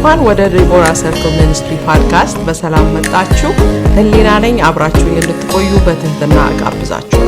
እንኳን ወደ ዲቦራ ሰርክል ሚኒስትሪ ፖድካስት በሰላም መጣችሁ። ህሊና ነኝ። አብራችሁኝ እንድትቆዩ በትህትና እጋብዛችሁ።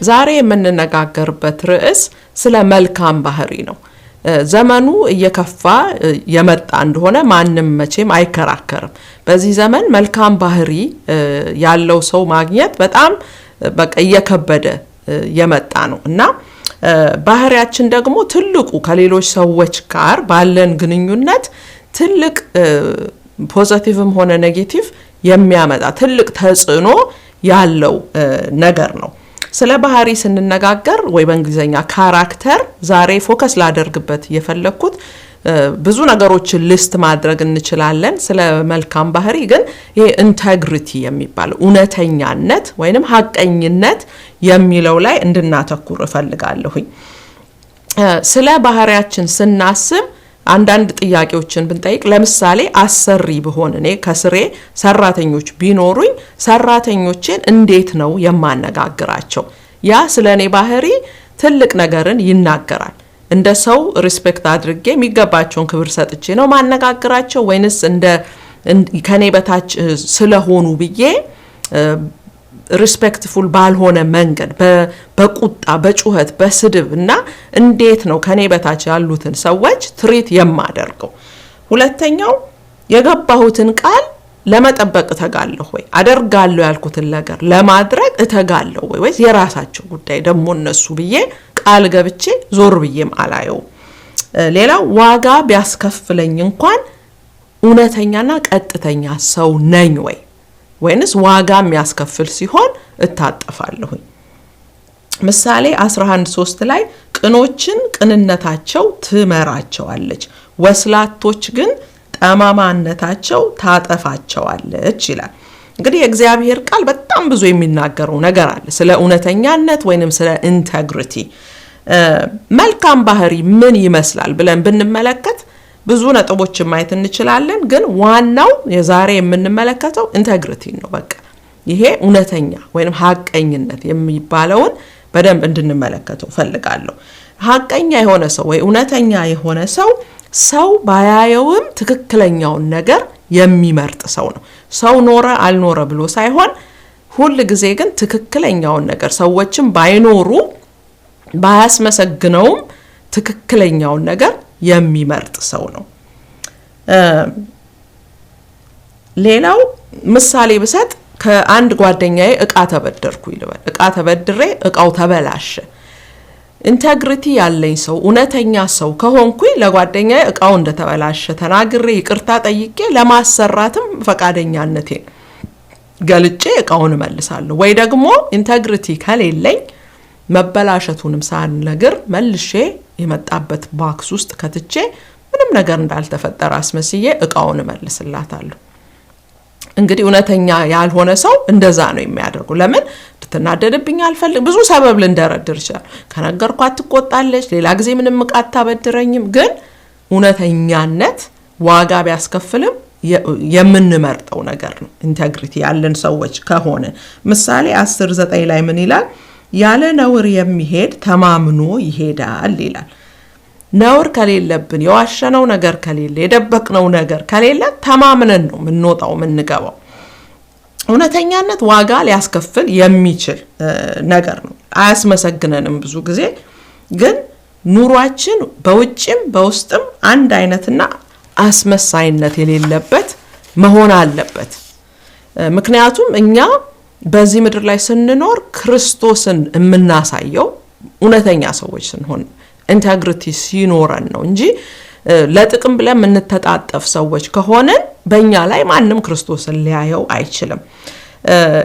ዛሬ የምንነጋገርበት ርዕስ ስለ መልካም ባህሪ ነው። ዘመኑ እየከፋ የመጣ እንደሆነ ማንም መቼም አይከራከርም። በዚህ ዘመን መልካም ባህሪ ያለው ሰው ማግኘት በጣም በቃ እየከበደ የመጣ ነው እና ባህሪያችን ደግሞ ትልቁ ከሌሎች ሰዎች ጋር ባለን ግንኙነት ትልቅ ፖዚቲቭም ሆነ ኔጌቲቭ የሚያመጣ ትልቅ ተጽዕኖ ያለው ነገር ነው። ስለ ባህሪ ስንነጋገር ወይ በእንግሊዘኛ ካራክተር ዛሬ ፎከስ ላደርግበት የፈለኩት ብዙ ነገሮችን ሊስት ማድረግ እንችላለን። ስለ መልካም ባህሪ ግን ይሄ ኢንቴግሪቲ የሚባለው እውነተኛነት ወይንም ሐቀኝነት የሚለው ላይ እንድናተኩር እፈልጋለሁኝ። ስለ ባህሪያችን ስናስብ አንዳንድ ጥያቄዎችን ብንጠይቅ፣ ለምሳሌ አሰሪ ብሆን እኔ ከስሬ ሰራተኞች ቢኖሩኝ ሰራተኞችን እንዴት ነው የማነጋግራቸው? ያ ስለኔ ባህሪ ትልቅ ነገርን ይናገራል። እንደ ሰው ሪስፔክት አድርጌ የሚገባቸውን ክብር ሰጥቼ ነው ማነጋግራቸው ወይንስ ከኔ በታች ስለሆኑ ብዬ ሪስፔክትፉል ባልሆነ መንገድ በቁጣ በጩኸት በስድብ እና እንዴት ነው ከኔ በታች ያሉትን ሰዎች ትሪት የማደርገው? ሁለተኛው የገባሁትን ቃል ለመጠበቅ እተጋለሁ ወይ? አደርጋለሁ ያልኩትን ነገር ለማድረግ እተጋለሁ ወይ? ወይስ የራሳቸው ጉዳይ ደግሞ እነሱ ብዬ ቃል ገብቼ ዞር ብዬም አላየው? ሌላው ዋጋ ቢያስከፍለኝ እንኳን እውነተኛና ቀጥተኛ ሰው ነኝ ወይ? ወይንስ ዋጋ የሚያስከፍል ሲሆን እታጠፋለሁኝ? ምሳሌ 11:3 ላይ ቅኖችን ቅንነታቸው ትመራቸዋለች፣ ወስላቶች ግን ጠማማነታቸው ታጠፋቸዋለች ይላል። እንግዲህ የእግዚአብሔር ቃል በጣም ብዙ የሚናገረው ነገር አለ ስለ እውነተኛነት ወይንም ስለ ኢንቴግሪቲ። መልካም ባህሪ ምን ይመስላል ብለን ብንመለከት ብዙ ነጥቦችን ማየት እንችላለን። ግን ዋናው የዛሬ የምንመለከተው ኢንቴግሪቲ ነው። በቃ ይሄ እውነተኛ ወይንም ሐቀኝነት የሚባለውን በደንብ እንድንመለከተው ፈልጋለሁ። ሐቀኛ የሆነ ሰው ወይ እውነተኛ የሆነ ሰው ባያየውም ትክክለኛውን ነገር የሚመርጥ ሰው ነው። ሰው ኖረ አልኖረ ብሎ ሳይሆን ሁል ጊዜ ግን ትክክለኛውን ነገር ሰዎችም ባይኖሩ ባያስመሰግነውም ትክክለኛውን ነገር የሚመርጥ ሰው ነው። ሌላው ምሳሌ ብሰጥ ከአንድ ጓደኛዬ እቃ ተበደርኩ ይልበል። እቃ ተበድሬ እቃው ተበላሸ። ኢንቴግሪቲ ያለኝ ሰው እውነተኛ ሰው ከሆንኩኝ ለጓደኛዬ እቃው እንደተበላሸ ተናግሬ ይቅርታ ጠይቄ ለማሰራትም ፈቃደኛነቴን ገልጬ እቃውን እመልሳለሁ። ወይ ደግሞ ኢንቴግሪቲ ከሌለኝ መበላሸቱንም ሳልነግር መልሼ የመጣበት ባክስ ውስጥ ከትቼ ምንም ነገር እንዳልተፈጠረ አስመስዬ እቃውን እመልስላታለሁ። እንግዲህ እውነተኛ ያልሆነ ሰው እንደዛ ነው የሚያደርገው። ለምን ትናደድብኝ አልፈልግ ብዙ ሰበብ ልንደረድር ይችላል። ከነገርኳት ትቆጣለች፣ ሌላ ጊዜ ምንም እቃ አታበድረኝም። ግን እውነተኛነት ዋጋ ቢያስከፍልም የምንመርጠው ነገር ነው ኢንቴግሪቲ ያለን ሰዎች ከሆነ። ምሳሌ 10:9 ላይ ምን ይላል? ያለ ነውር የሚሄድ ተማምኖ ይሄዳል ይላል። ነውር ከሌለብን፣ የዋሸነው ነገር ከሌለ፣ የደበቅነው ነገር ከሌለ ተማምነን ነው የምንወጣው የምንገባው። እውነተኛነት ዋጋ ሊያስከፍል የሚችል ነገር ነው። አያስመሰግነንም ብዙ ጊዜ። ግን ኑሯችን በውጭም በውስጥም አንድ አይነትና አስመሳይነት የሌለበት መሆን አለበት። ምክንያቱም እኛ በዚህ ምድር ላይ ስንኖር ክርስቶስን የምናሳየው እውነተኛ ሰዎች ስንሆን ኢንቴግሪቲ ሲኖረን ነው እንጂ ለጥቅም ብለን የምንተጣጠፍ ሰዎች ከሆነን በእኛ ላይ ማንም ክርስቶስን ሊያየው አይችልም።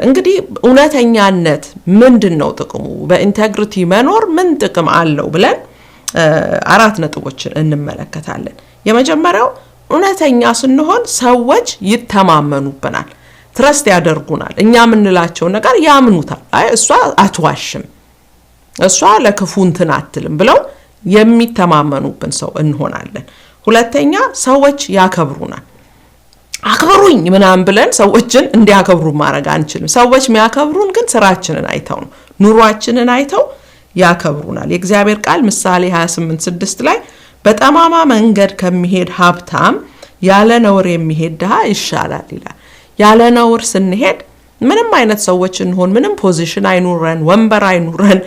እንግዲህ እውነተኛነት ምንድን ነው ጥቅሙ? በኢንቴግሪቲ መኖር ምን ጥቅም አለው ብለን 4 ነጥቦችን እንመለከታለን። የመጀመሪያው እውነተኛ ስንሆን ሰዎች ይተማመኑብናል፣ ትረስት ያደርጉናል። እኛ የምንላቸው ነገር ያምኑታል። አይ እሷ አትዋሽም፣ እሷ ለክፉ እንትን አትልም ብለው የሚተማመኑብን ሰው እንሆናለን። ሁለተኛ ሰዎች ያከብሩናል። አክብሩኝ ምናምን ብለን ሰዎችን እንዲያከብሩ ማድረግ አንችልም። ሰዎች የሚያከብሩን ግን ስራችንን አይተው ነው፣ ኑሯችንን አይተው ያከብሩናል። የእግዚአብሔር ቃል ምሳሌ 28:6 ላይ በጠማማ መንገድ ከሚሄድ ሀብታም ያለ ነውር የሚሄድ ድሃ ይሻላል ይላል። ያለ ነውር ስንሄድ ምንም አይነት ሰዎች እንሆን፣ ምንም ፖዚሽን አይኑረን፣ ወንበር አይኑረን፣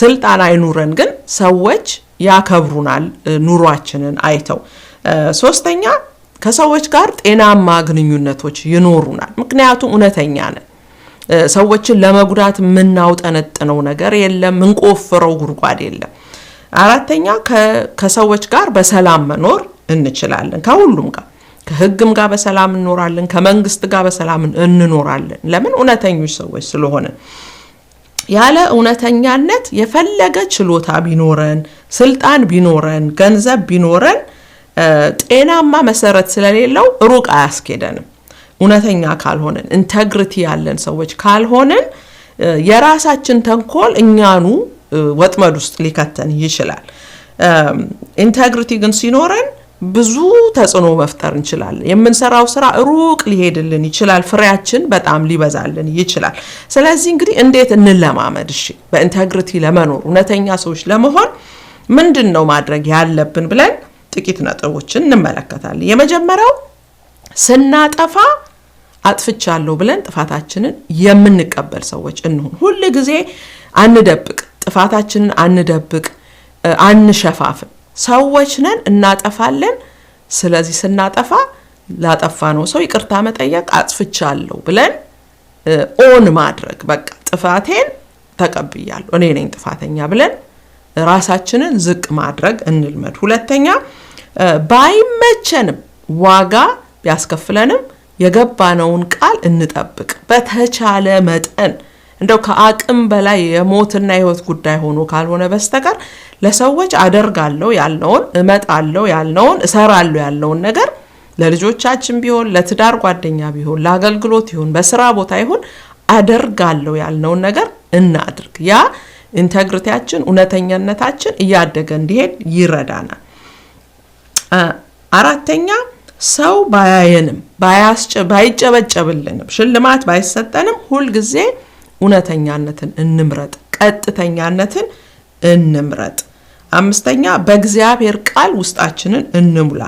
ስልጣን አይኑረን፣ ግን ሰዎች ያከብሩናል ኑሯችንን አይተው። ሶስተኛ ከሰዎች ጋር ጤናማ ግንኙነቶች ይኖሩናል፣ ምክንያቱም እውነተኛ ነን። ሰዎችን ለመጉዳት የምናውጠነጥነው ነገር የለም፣ ምንቆፍረው ጉድጓድ የለም። አራተኛ ከሰዎች ጋር በሰላም መኖር እንችላለን። ከሁሉም ጋር፣ ከህግም ጋር በሰላም እንኖራለን፣ ከመንግስት ጋር በሰላም እንኖራለን። ለምን? እውነተኞች ሰዎች ስለሆነ። ያለ እውነተኛነት የፈለገ ችሎታ ቢኖረን፣ ስልጣን ቢኖረን፣ ገንዘብ ቢኖረን ጤናማ መሰረት ስለሌለው ሩቅ አያስኬደንም። እውነተኛ ካልሆነን፣ ኢንቴግሪቲ ያለን ሰዎች ካልሆነን የራሳችን ተንኮል እኛኑ ወጥመድ ውስጥ ሊከተን ይችላል። ኢንቴግሪቲ ግን ሲኖረን ብዙ ተጽዕኖ መፍጠር እንችላለን። የምንሰራው ስራ ሩቅ ሊሄድልን ይችላል፣ ፍሬያችን በጣም ሊበዛልን ይችላል። ስለዚህ እንግዲህ እንዴት እንለማመድ? እሺ በኢንቴግሪቲ ለመኖር እውነተኛ ሰዎች ለመሆን ምንድነው ማድረግ ያለብን ብለን ጥቂት ነጥቦችን እንመለከታለን። የመጀመሪያው ስናጠፋ አጥፍቻለሁ ብለን ጥፋታችንን የምንቀበል ሰዎች እንሁን። ሁሉ ጊዜ አንደብቅ፣ ጥፋታችንን አንደብቅ፣ አንሸፋፍን። ሰዎች ነን፣ እናጠፋለን። ስለዚህ ስናጠፋ ላጠፋነው ሰው ይቅርታ መጠየቅ፣ አጥፍቻለሁ ብለን ኦን ማድረግ፣ በቃ ጥፋቴን ተቀብያለሁ፣ እኔ ነኝ ጥፋተኛ ብለን ራሳችንን ዝቅ ማድረግ እንልመድ። ሁለተኛ ባይመቸንም ዋጋ ቢያስከፍለንም የገባነውን ቃል እንጠብቅ። በተቻለ መጠን እንደው ከአቅም በላይ የሞትና የህይወት ጉዳይ ሆኖ ካልሆነ በስተቀር ለሰዎች አደርጋለሁ ያልነውን፣ እመጣለሁ ያልነውን፣ እሰራለሁ ያልነውን ነገር ለልጆቻችን ቢሆን፣ ለትዳር ጓደኛ ቢሆን፣ ለአገልግሎት ይሁን፣ በስራ ቦታ ይሁን አደርጋለሁ ያልነውን ነገር እናድርግ። ያ ኢንቴግሪቲያችን፣ እውነተኛነታችን እያደገ እንዲሄድ ይረዳናል። አራተኛ ሰው ባያየንም ባይጨበጨብልንም ሽልማት ባይሰጠንም ሁልጊዜ እውነተኛነትን እንምረጥ፣ ቀጥተኛነትን እንምረጥ። አምስተኛ በእግዚአብሔር ቃል ውስጣችንን እንሙላ።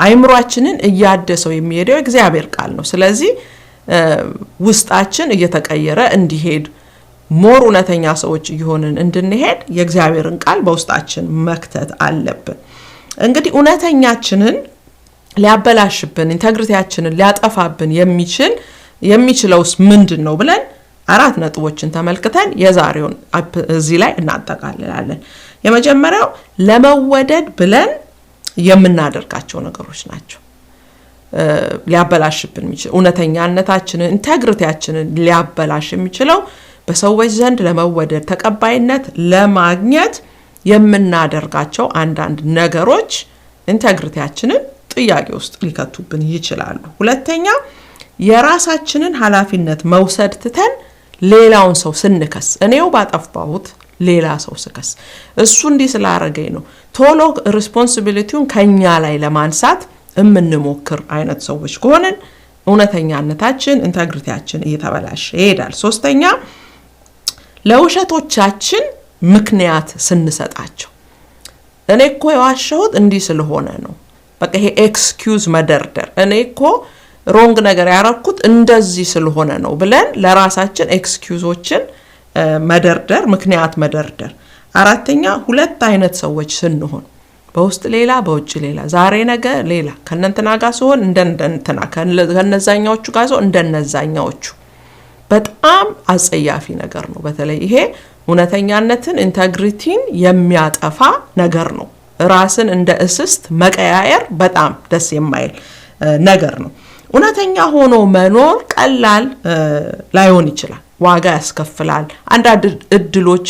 አይምሯችንን እያደሰው የሚሄደው እግዚአብሔር ቃል ነው። ስለዚህ ውስጣችን እየተቀየረ እንዲሄድ ሞር እውነተኛ ሰዎች እየሆንን እንድንሄድ የእግዚአብሔርን ቃል በውስጣችን መክተት አለብን። እንግዲህ እውነተኛችንን ሊያበላሽብን፣ ኢንቴግሪቲያችንን ሊያጠፋብን የሚችለውስ ምንድነው ብለን 4 ነጥቦችን ተመልክተን የዛሬውን እዚህ ላይ እናጠቃልላለን። የመጀመሪያው ለመወደድ ብለን የምናደርጋቸው ነገሮች ናቸው። ሊያበላሽብን የሚችል እውነተኛነታችንን፣ ኢንቴግሪቲያችንን ሊያበላሽ የሚችለው በሰዎች ዘንድ ለመወደድ፣ ተቀባይነት ለማግኘት የምናደርጋቸው አንዳንድ ነገሮች ኢንቴግሪቲያችንን ጥያቄ ውስጥ ሊከቱብን ይችላሉ። ሁለተኛ የራሳችንን ኃላፊነት መውሰድ ትተን ሌላውን ሰው ስንከስ፣ እኔው ባጠፋሁት ሌላ ሰው ስከስ፣ እሱ እንዲህ ስላረገኝ ነው፣ ቶሎ ሪስፖንሲቢሊቲውን ከኛ ላይ ለማንሳት የምንሞክር አይነት ሰዎች ከሆነን እውነተኛነታችን፣ ኢንቴግሪቲያችን እየተበላሸ ይሄዳል። ሶስተኛ ለውሸቶቻችን ምክንያት ስንሰጣቸው፣ እኔ እኮ የዋሸሁት እንዲህ ስለሆነ ነው፣ በቃ ይሄ ኤክስኪውዝ መደርደር፣ እኔ እኮ ሮንግ ነገር ያረኩት እንደዚህ ስለሆነ ነው ብለን ለራሳችን ኤክስኪውዞችን መደርደር፣ ምክንያት መደርደር። አራተኛ ሁለት አይነት ሰዎች ስንሆን፣ በውስጥ ሌላ በውጭ ሌላ፣ ዛሬ ነገ ሌላ፣ ከነንትና ጋር ሲሆን እንደነንትና፣ ከነዛኛዎቹ ጋር ሲሆን እንደነዛኛዎቹ። በጣም አጸያፊ ነገር ነው። በተለይ ይሄ እውነተኛነትን፣ ኢንቴግሪቲን የሚያጠፋ ነገር ነው። ራስን እንደ እስስት መቀያየር በጣም ደስ የማይል ነገር ነው። እውነተኛ ሆኖ መኖር ቀላል ላይሆን ይችላል፣ ዋጋ ያስከፍላል። አንዳንድ እድሎች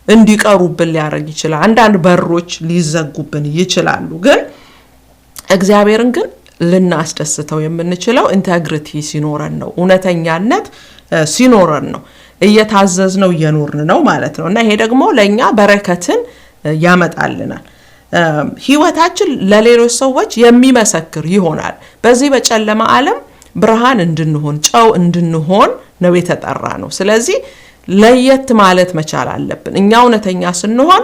እንዲቀሩብን ሊያደርግ ይችላል፣ አንዳንድ በሮች ሊዘጉብን ይችላሉ። ግን እግዚአብሔርን ግን ልናስደስተው የምንችለው ኢንቴግሪቲ ሲኖረን ነው፣ እውነተኛነት ሲኖረን ነው፣ እየታዘዝነው እየኖርን ነው ማለት ነው። እና ይሄ ደግሞ ለኛ በረከትን ያመጣልናል። ህይወታችን ለሌሎች ሰዎች የሚመሰክር ይሆናል። በዚህ በጨለማ ዓለም ብርሃን እንድንሆን፣ ጨው እንድንሆን ነው የተጠራ ነው። ስለዚህ ለየት ማለት መቻል አለብን እኛ እውነተኛ ስንሆን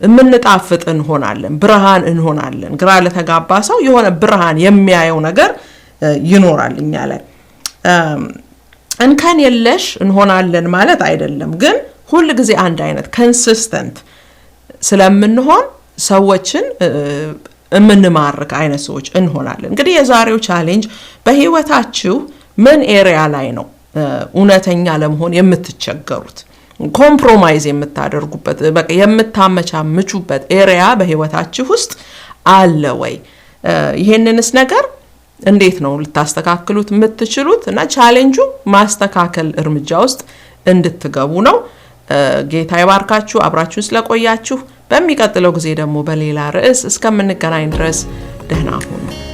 ምንጣፍጥ እንሆናለን ብርሃን እንሆናለን ግራ ለተጋባ ሰው የሆነ ብርሃን የሚያየው ነገር ይኖራል እኛ ላይ እንከን የለሽ እንሆናለን ማለት አይደለም ግን ሁሉ ጊዜ አንድ አይነት ኮንሲስተንት ስለምንሆን ሰዎችን ምንማርክ አይነት ሰዎች እንሆናለን እንግዲህ የዛሬው ቻሌንጅ በህይወታችሁ ምን ኤሪያ ላይ ነው እውነተኛ ለመሆን የምትቸገሩት ኮምፕሮማይዝ የምታደርጉበት በቃ የምታመቻምቹበት ኤሪያ በህይወታችሁ ውስጥ አለ ወይ ይሄንንስ ነገር እንዴት ነው ልታስተካክሉት የምትችሉት እና ቻሌንጁ ማስተካከል እርምጃ ውስጥ እንድትገቡ ነው ጌታ ይባርካችሁ አብራችሁን ስለቆያችሁ በሚቀጥለው ጊዜ ደግሞ በሌላ ርዕስ እስከምንገናኝ ድረስ ደህና ሁኑ